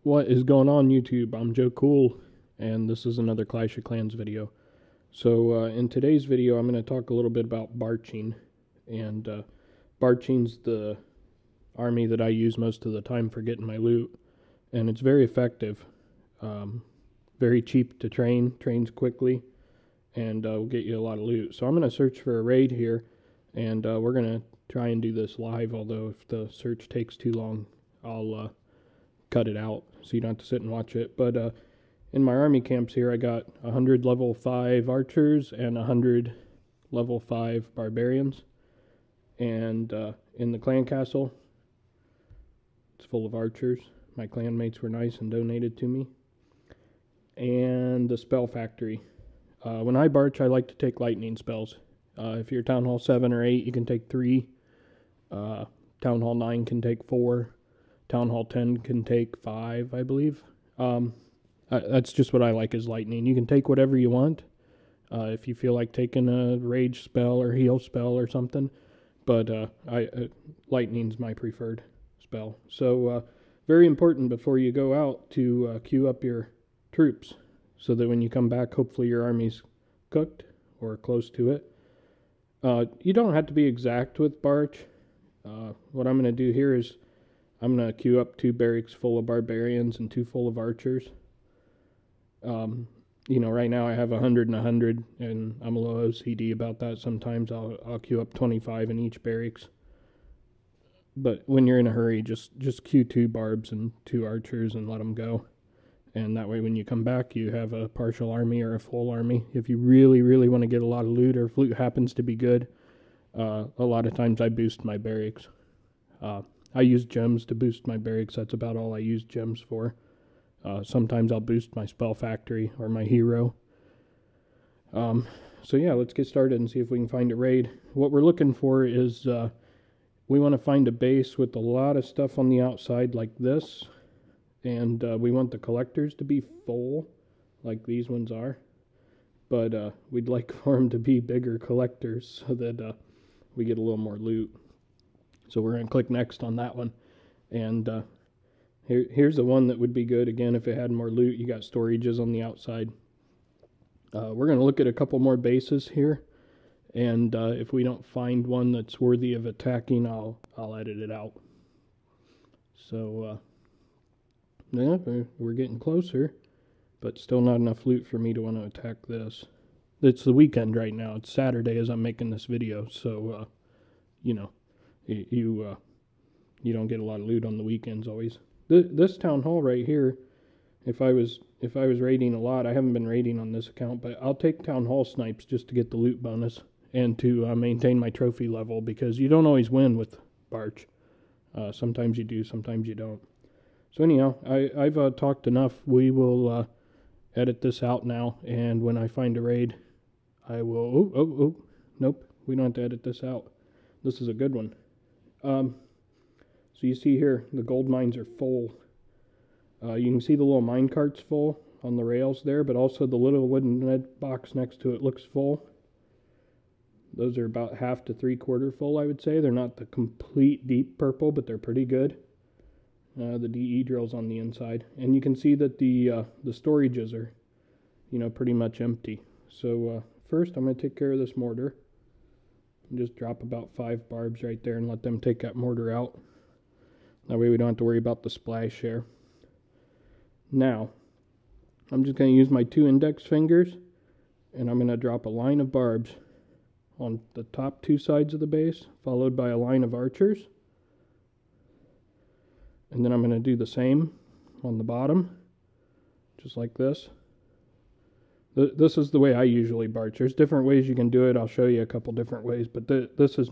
What is going on YouTube? I'm Joe Cool, and this is another Clash of Clans video. So in today's video, I'm going to talk a little bit about barching. And barching's the army that I use most of the time for getting my loot. And it's very effective. Very cheap to train, trains quickly, and will get you a lot of loot. So I'm going to search for a raid here, and we're going to try and do this live, although if the search takes too long, I'll cut it out so you don't have to sit and watch it. But in my army camps here, I got 100 level 5 archers and 100 level 5 barbarians. And in the clan castle, it's full of archers. My clan mates were nice and donated to me. And the spell factory. When I barch, I like to take lightning spells. If you're Town Hall 7 or 8, you can take 3. Town Hall 9 can take 4. Town Hall 10 can take 5, I believe. That's just what I like is lightning. You can take whatever you want if you feel like taking a rage spell or heal spell or something. But lightning's my preferred spell. So very important before you go out to queue up your troops so that when you come back, hopefully your army's cooked or close to it. You don't have to be exact with Barch. What I'm going to do here is I'm going to queue up 2 barracks full of barbarians and 2 full of archers. You know, right now I have 100 and 100, and I'm a little OCD about that. Sometimes I'll queue up 25 in each barracks. But when you're in a hurry, just queue 2 barbs and 2 archers and let them go. And that way when you come back, you have a partial army or a full army. If you really, really want to get a lot of loot, or if loot happens to be good, a lot of times I boost my barracks. I use gems to boost my barracks. That's about all I use gems for. Sometimes I'll boost my spell factory or my hero. So yeah, let's get started and see if we can find a raid. What we're looking for is we want to find a base with a lot of stuff on the outside like this. And we want the collectors to be full like these ones are. But we'd like for them to be bigger collectors so that we get a little more loot. So we're going to click next on that one. And here's the one that would be good. Again, if it had more loot, you got storages on the outside. We're going to look at a couple more bases here. And if we don't find one that's worthy of attacking, I'll edit it out. So, yeah, we're getting closer. But still not enough loot for me to want to attack this. It's the weekend right now. It's Saturday as I'm making this video. So, you know. You don't get a lot of loot on the weekends always. This town hall right here, if I was raiding a lot, I haven't been raiding on this account, but I'll take town hall snipes just to get the loot bonus and to maintain my trophy level, because you don't always win with Barch. Sometimes you do, sometimes you don't. So anyhow, I've talked enough. We will edit this out now, and when I find a raid, I will. Nope, we don't have to edit this out. This is a good one. So you see here, the gold mines are full. You can see the little mine carts full on the rails there, but also the little wooden red box next to it looks full. Those are about half to 3/4 full, I would say. They're not the complete deep purple, but they're pretty good. The DE drill's on the inside. And you can see that the storages are, you know, pretty much empty. So first I'm going to take care of this mortar. Just drop about 5 barbs right there and let them take that mortar out. That way we don't have to worry about the splash there. Now, I'm just going to use my 2 index fingers, and I'm going to drop a line of barbs on the top 2 sides of the base, followed by a line of archers. And then I'm going to do the same on the bottom, just like this. This is the way I usually barch. There's different ways you can do it. I'll show you a couple different ways, but this is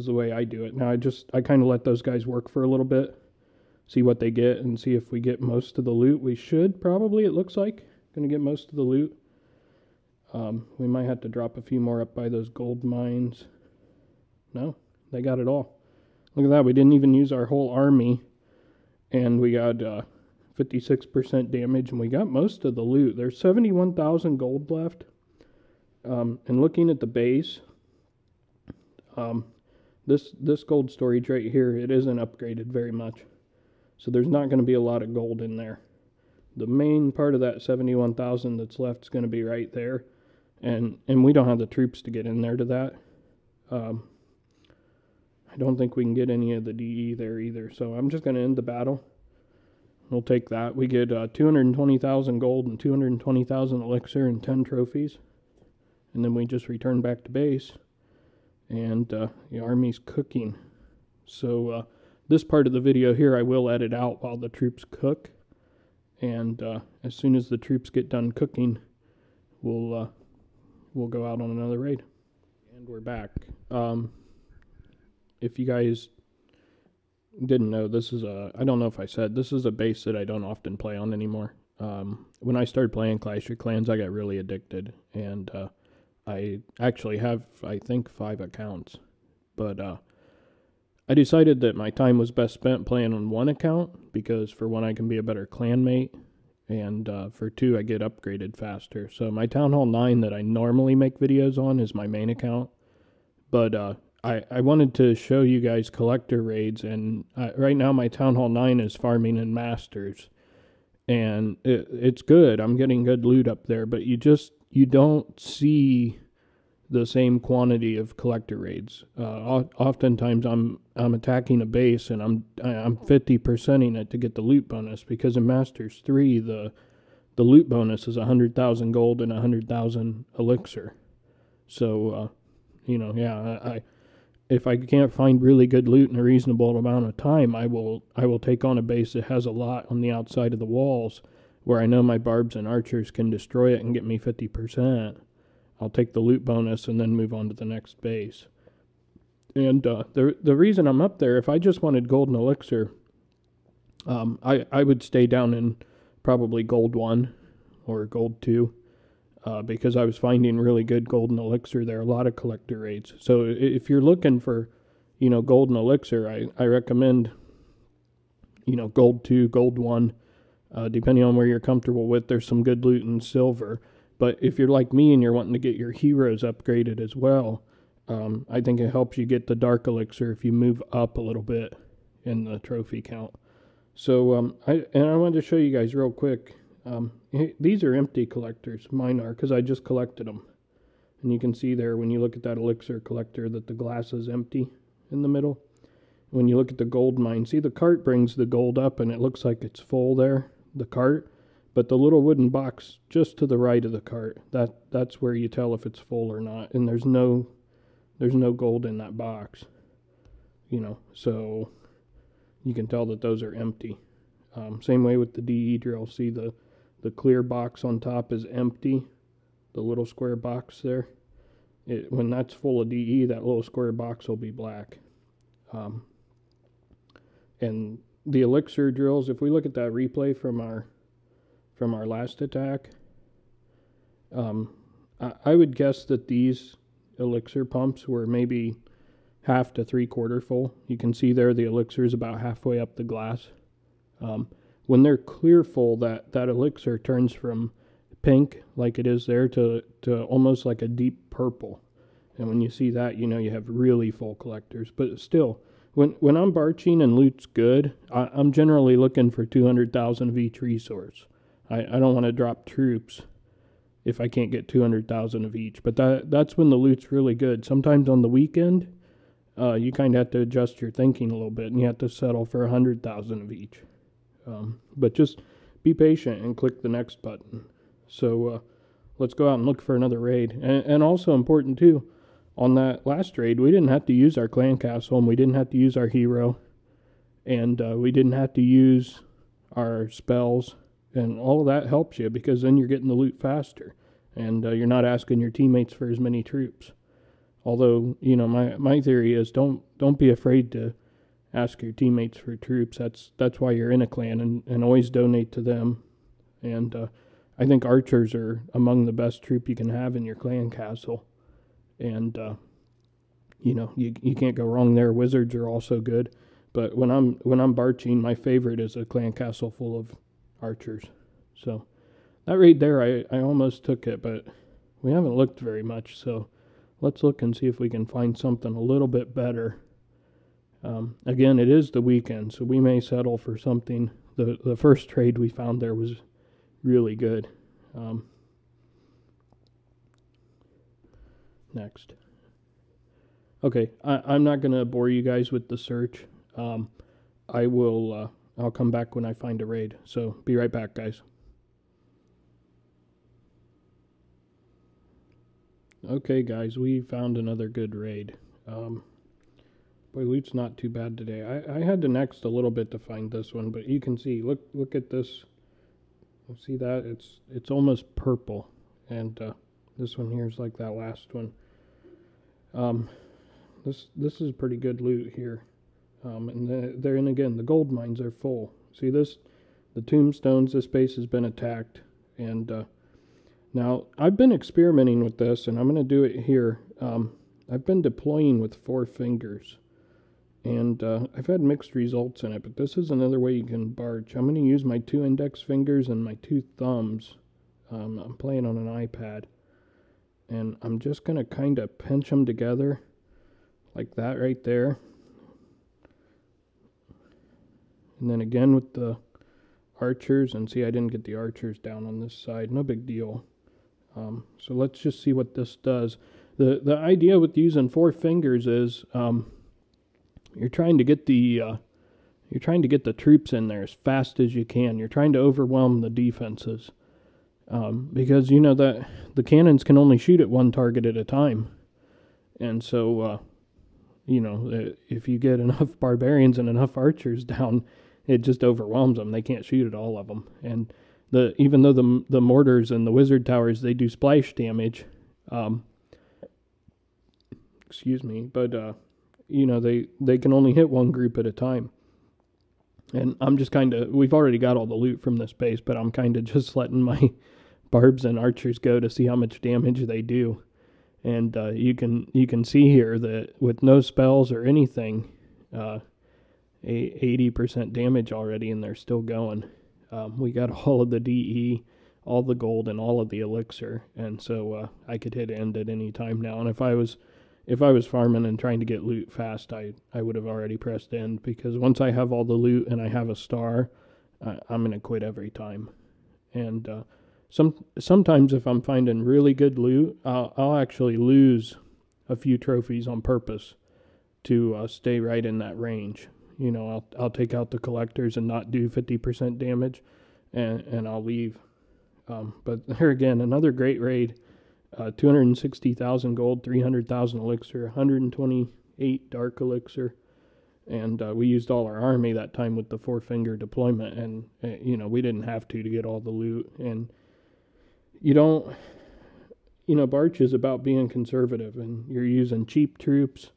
the way I do it. Now I kind of let those guys work for a little bit, see what they get, and see if we get most of the loot. We should probably, it looks like, going to get most of the loot. We might have to drop a few more up by those gold mines. No, they got it all. Look at that. We didn't even use our whole army, and we got 56% damage, and we got most of the loot. There's 71,000 gold left. And looking at the base, this gold storage right here, it isn't upgraded very much. So there's not going to be a lot of gold in there. The main part of that 71,000 that's left is going to be right there. And we don't have the troops to get in there to that. I don't think we can get any of the DE there either. So I'm just going to end the battle. We'll take that. We get 220,000 gold and 220,000 elixir and 10 trophies. And then we just return back to base. And the army's cooking. So this part of the video here I will edit out while the troops cook. And as soon as the troops get done cooking, we'll go out on another raid. And we're back. If you guys didn't know, this is I don't know if I said, this is a base that I don't often play on anymore. When I started playing Clash of Clans, I got really addicted, and I actually have, I think, 5 accounts. But I decided that my time was best spent playing on one account, because for one, I can be a better clanmate, and for two, I get upgraded faster. So my Town Hall 9 that I normally make videos on is my main account. But I wanted to show you guys collector raids, and right now my Town Hall 9 is farming in Masters, and it's good. I'm getting good loot up there, but you don't see the same quantity of collector raids. Oftentimes I'm attacking a base and I'm 50%ing it to get the loot bonus, because in Masters 3 the loot bonus is 100,000 gold and 100,000 elixir. So if I can't find really good loot in a reasonable amount of time, I will take on a base that has a lot on the outside of the walls, where I know my barbs and archers can destroy it and get me 50%. I'll take the loot bonus and then move on to the next base. And the reason I'm up there, if I just wanted gold and elixir, I would stay down in probably gold 1 or gold 2. Because I was finding really good gold and elixir there, a lot of collector raids. So if you're looking for, gold and elixir, I recommend, gold 2, gold 1, depending on where you're comfortable with. There's some good loot in silver. But if you're like me and you're wanting to get your heroes upgraded as well, I think it helps you get the dark elixir if you move up a little bit in the trophy count. So I wanted to show you guys real quick. These are empty collectors. Mine are, because I just collected them. And you can see there when you look at that elixir collector that the glass is empty in the middle. When you look at the gold mine, see the cart brings the gold up and it looks like it's full there, the cart. But the little wooden box just to the right of the cart, that's where you tell if it's full or not. And there's no gold in that box. So you can tell that those are empty. Same way with the DE drill. See the clear box on top is empty, the little square box there. When that's full of DE, that little square box will be black. And the elixir drills, if we look at that replay from our last attack, I would guess that these elixir pumps were maybe half to 3/4 full. You can see there the elixir is about halfway up the glass. When they're clear full, that elixir turns from pink, like it is there, to almost like a deep purple. And when you see that, you have really full collectors. But still, when I'm barching and loot's good, I'm generally looking for 200,000 of each resource. I don't want to drop troops if I can't get 200,000 of each. But that's when the loot's really good. Sometimes on the weekend, you kind of have to adjust your thinking a little bit, and you have to settle for 100,000 of each. But just be patient and click the next button. So let's go out and look for another raid. And also important too, on that last raid, we didn't have to use our clan castle, and we didn't have to use our hero, and we didn't have to use our spells, and all of that helps you, because then you're getting the loot faster, and you're not asking your teammates for as many troops. Although, my theory is don't be afraid to ask your teammates for troops. That's why you're in a clan, and always donate to them. And I think archers are among the best troop you can have in your clan castle. And you can't go wrong there. Wizards are also good. But when I'm barching, my favorite is a clan castle full of archers. So that raid there, I almost took it, but we haven't looked very much. So let's look and see if we can find something a little bit better. Again, it is the weekend, so we may settle for something. The first trade we found there was really good. Next. Okay, I'm not going to bore you guys with the search. I'll come back when I find a raid. So be right back, guys. Okay, guys, we found another good raid. Boy, loot's not too bad today. I had to next a little bit to find this one, but you can see, look at this. See that? It's almost purple, and this one here is like that last one. This is pretty good loot here. And there, and again, the gold mines are full. See this? The tombstones, this base has been attacked. And now, I've been experimenting with this, and I'm going to do it here. I've been deploying with 4 fingers. And I've had mixed results in it, but this is another way you can barch. I'm going to use my 2 index fingers and my 2 thumbs. I'm playing on an iPad. And I'm just going to kind of pinch them together, like that right there. And then again with the archers, and see I didn't get the archers down on this side, no big deal. So let's just see what this does. The idea with using 4 fingers is you're trying to get the troops in there as fast as you can. You're trying to overwhelm the defenses. Because you know that the cannons can only shoot at one target at a time. And so you know, if you get enough barbarians and enough archers down, it just overwhelms them. They can't shoot at all of them. And even though the mortars and the wizard towers, they do splash damage, excuse me, but you know, they can only hit one group at a time. And I'm just we've already got all the loot from this base, but I'm kind of just letting my barbs and archers go to see how much damage they do. And you can see here that with no spells or anything, 80% damage already, and they're still going. We got all of the DE, all the gold, and all of the elixir, and so I could hit end at any time now. And if I was farming and trying to get loot fast, I would have already pressed end, because once I have all the loot and I have a star, I'm gonna quit every time. And sometimes if I'm finding really good loot, I'll actually lose a few trophies on purpose to stay right in that range. You know, I'll take out the collectors and not do 50% damage, and I'll leave. But there again, another great raid. 260,000 gold, 300,000 elixir, 128 dark elixir, and we used all our army that time with the 4-finger deployment, and you know, we didn't have to get all the loot. And you don't, you know, Barch is about being conservative, and you're using cheap troops,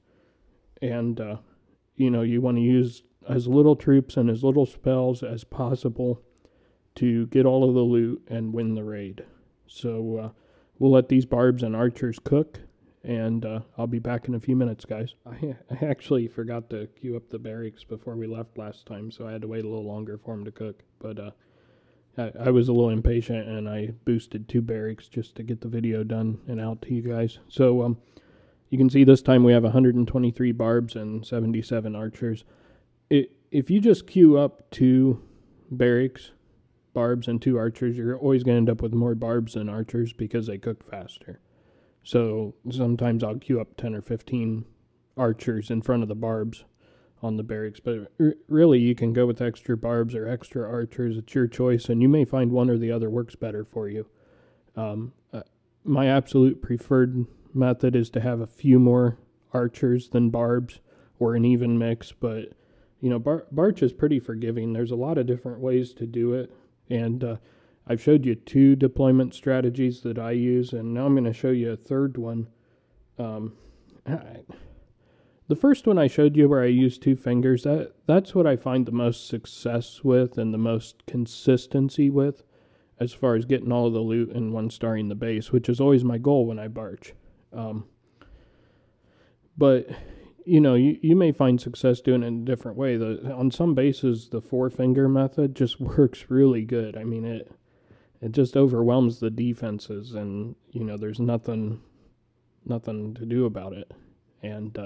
and you know, you want to use as little troops and as little spells as possible to get all of the loot and win the raid. So we'll let these barbs and archers cook, and I'll be back in a few minutes, guys. I actually forgot to queue up the barracks before we left last time, so I had to wait a little longer for them to cook. But I was a little impatient, and I boosted 2 barracks just to get the video done and out to you guys. So you can see this time we have 123 barbs and 77 archers. If you just queue up 2 barracks, barbs, and 2 archers, you're always going to end up with more barbs than archers because they cook faster. So sometimes I'll queue up 10 or 15 archers in front of the barbs on the barracks. But really, you can go with extra barbs or extra archers. It's your choice, and you may find one or the other works better for you. My absolute preferred method is to have a few more archers than barbs, or an even mix. But you know, Barch is pretty forgiving. There's a lot of different ways to do it, and I've showed you 2 deployment strategies that I use, and now I'm going to show you a third one. The first one I showed you, where I used 2 fingers, that's what I find the most success with and the most consistency with, as far as getting all of the loot and 1-starring the base, which is always my goal when I barch. But you know, you may find success doing it in a different way. On some bases, the 4-finger method just works really good. I mean, it just overwhelms the defenses, and you know, there's nothing to do about it. And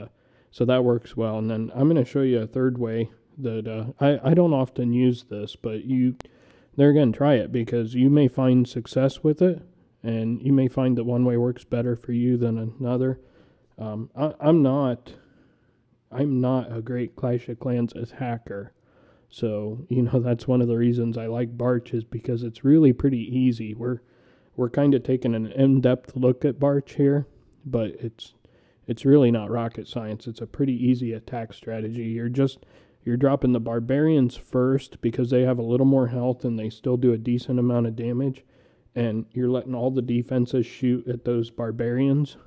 So that works well. And then I'm going to show you a third way that I don't often use this, but there again, try it, because you may find success with it, and you may find that one way works better for you than another. I'm not a great Clash of Clans as hacker. So, that's one of the reasons I like Barch, is because it's really pretty easy. We're kind of taking an in-depth look at Barch here, but it's really not rocket science. It's a pretty easy attack strategy. You're dropping the barbarians first because they have a little more health and they still do a decent amount of damage, and you're letting all the defenses shoot at those barbarians,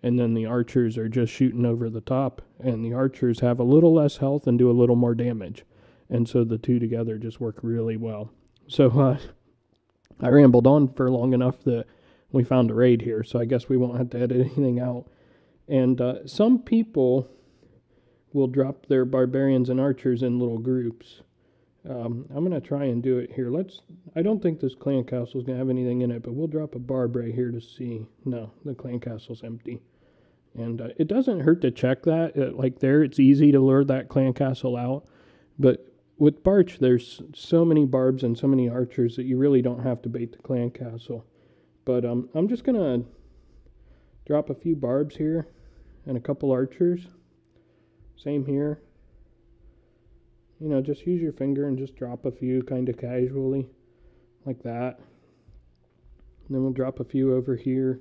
and then the archers are just shooting over the top, and the archers have a little less health and do a little more damage. And so the two together just work really well. So I rambled on for long enough that we found a raid here, so I guess we won't have to edit anything out. And some people will drop their barbarians and archers in little groups. I'm going to try and do it here. I don't think this clan castle is going to have anything in it, but we'll drop a barb right here to see. No, the clan castle's empty. And it doesn't hurt to check that. Like there, it's easy to lure that clan castle out. But with Barch, there's so many barbs and so many archers that you really don't have to bait the clan castle. But I'm just going to drop a few barbs here and a couple archers. Same here. Just use your finger and just drop a few kind of casually, like that. And then we'll drop a few over here.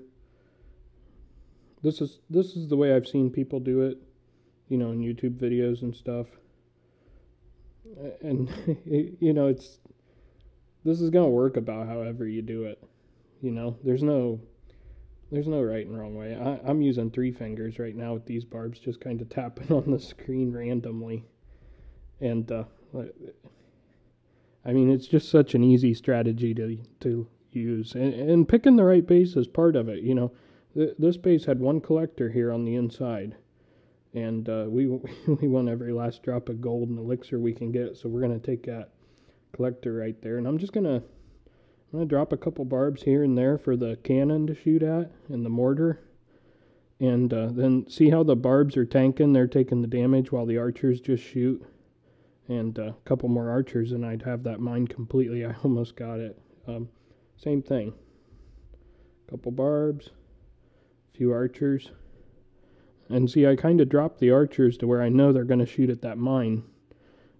This is the way I've seen people do it, in YouTube videos and stuff. And this is gonna work about however you do it. There's no right and wrong way. I'm using 3 fingers right now with these barbs, just kind of tapping on the screen randomly. And it's just such an easy strategy to use, and picking the right base is part of it. This base had one collector here on the inside, and we won every last drop of gold and elixir we can get. So we're gonna take that collector right there, and I'm gonna drop a couple barbs here and there for the cannon to shoot at and the mortar, and then see how the barbs are tanking. They're taking the damage while the archers just shoot. And a couple more archers and I'd have that mine completely. I almost got it. Same thing. Couple barbs, a few archers. And see, I kind of dropped the archers to where I know they're going to shoot at that mine,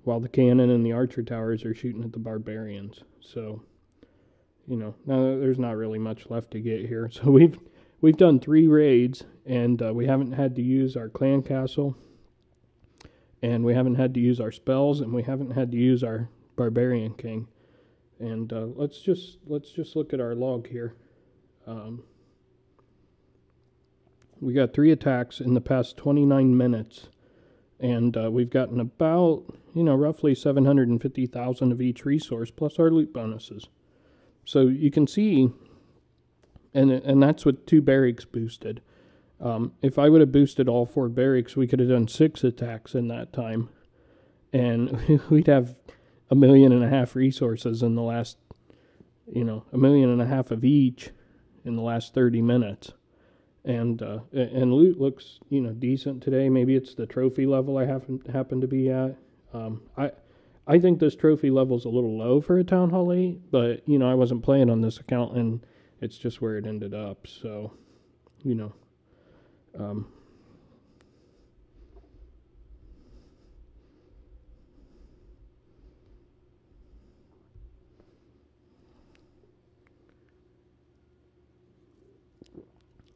while the cannon and the archer towers are shooting at the barbarians. So, now there's not really much left to get here. So we've done 3 raids, and we haven't had to use our clan castle. And we haven't had to use our spells, and we haven't had to use our barbarian king. And let's just look at our log here. We got 3 attacks in the past 29 minutes, and we've gotten about roughly 750,000 of each resource plus our loot bonuses. So you can see, and that's with 2 barracks boosted. If I would have boosted all 4 barracks, we could have done 6 attacks in that time, and we'd have 1.5 million resources in the last, 1.5 million of each in the last 30 minutes. And loot looks, decent today. Maybe it's the trophy level I happen to be at. I think this trophy level's a little low for a Town Hall 8, but, I wasn't playing on this account, and it's just where it ended up, so,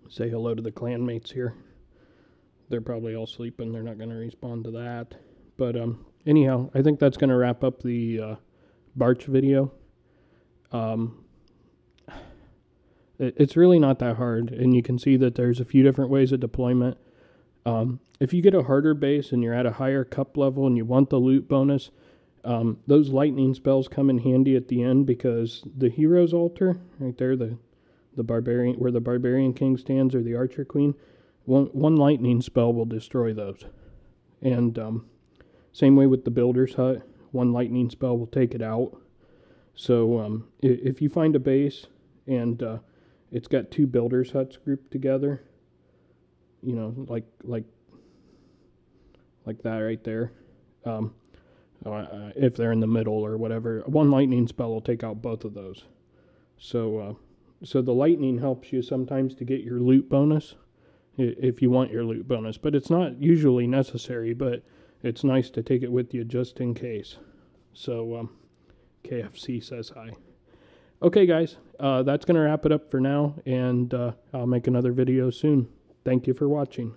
say hello to the clanmates here. They're probably all sleeping. They're not going to respond to that. But anyhow, I think that's going to wrap up the Barch video. It's really not that hard, and you can see that there's a few different ways of deployment. If you get a harder base and you're at a higher cup level and you want the loot bonus, those lightning spells come in handy at the end, because the hero's altar right there, the barbarian, where the barbarian king stands, or the archer queen, one lightning spell will destroy those. And same way with the builder's hut, one lightning spell will take it out. So if you find a base and it's got 2 builder's huts grouped together, like like that right there. If they're in the middle or whatever, one lightning spell will take out both of those. So the lightning helps you sometimes to get your loot bonus, if you want your loot bonus, but it's not usually necessary, but it's nice to take it with you just in case. So KFC says hi. Okay, guys, that's going to wrap it up for now, and I'll make another video soon. Thank you for watching.